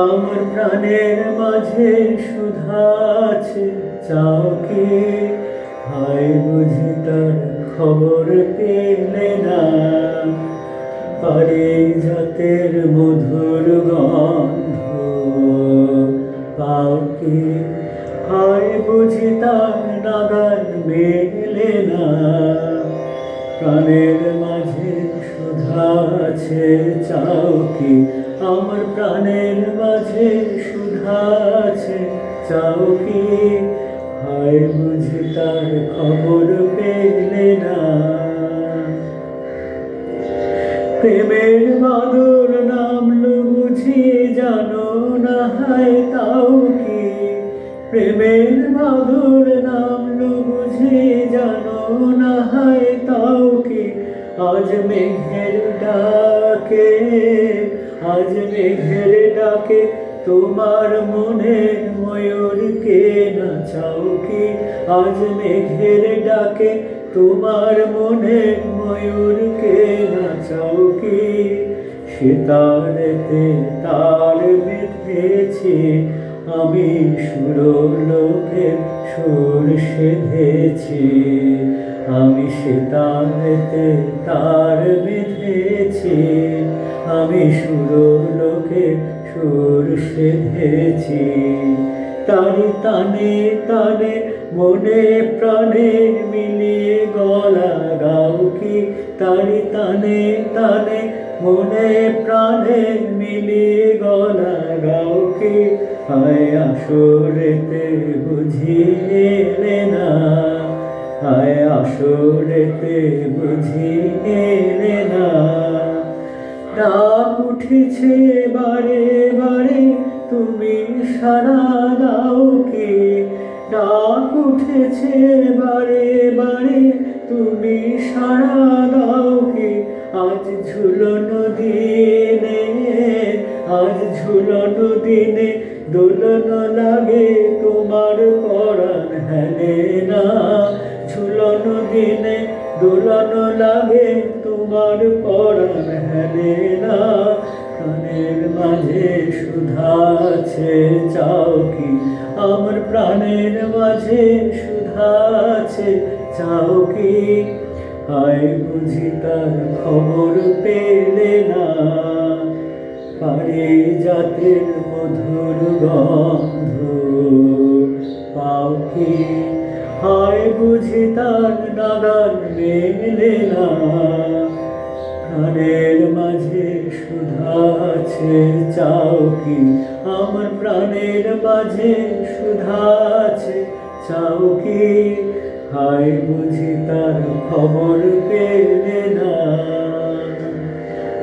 আমার প্রাণের মাঝে সুধা আছে, চাও কি? হায় বুঝি তার খবর পেলে না, পারিজাতের মধুর গন্ধ পাও কি? হায় বুঝি তার নাগাল মেলে না, প্রাণের মাঝে সুধা আছে, চাও কি? আমার প্রাণের মাঝে সুধা আছে, চাও কি? হায় বুঝি তার খবর পেলে না। প্রেমের বাদর নামলো বুঝি জানো না, হায় তাও কি? প্রেমের বাদর নামলো বুঝি জানো না, হায় তাও কি? আজ মেঘের ডাকে, আজ মেঘের ডাকে তোমার মনের ময়ূরকে নাচাও কি? আজ মেঘের ডাকে তোমার মনের ময়ূরকে নাচাও কি? সেতারেতে তার বেঁধেছি আমি, সুরলোকের সুর সেধেছি আমি। সেতারেতে তার বেঁধেছি আমি, সুরলোকের সুর সেধেছি। তারি তানে তানে মনে প্রাণে মিলিয়ে গলা গাও কি? তারি তানে তানে মনে প্রাণে মিলিয়ে গলা গাও কি? হায় আসরেতে বুঝি এলে না, হায় আসরেতে বুঝি এলে না। ডাক উঠেছে বারে বারে তুমি সাড়া দাও কি? ডাক উঠেছে বারে বারে তুমি সাড়া দাও কি? আজ ঝুলনো দিনে, আজ ঝুলনো দিনে দোলন লাগে তোমার পরাণ হেলে না। ঝুলনো দিনে দোলন লাগে তোমার পরাণ হেলে না। প্রাণের মাঝে সুধা আছে, চাও কি? আমার প্রাণের মাঝে সুধা আছে, চাও কি? হায় বুঝি তার খবর পেলে না, পারিজাতের মধুর গন্ধ পাও কি? হায় বুঝি তার নাগাল মেলে না, প্রাণের মাঝে সুধা আছে, চাও কি? আমার প্রাণের মাঝে সুধা আছে, চাও কি? হায় বুঝি তার খবর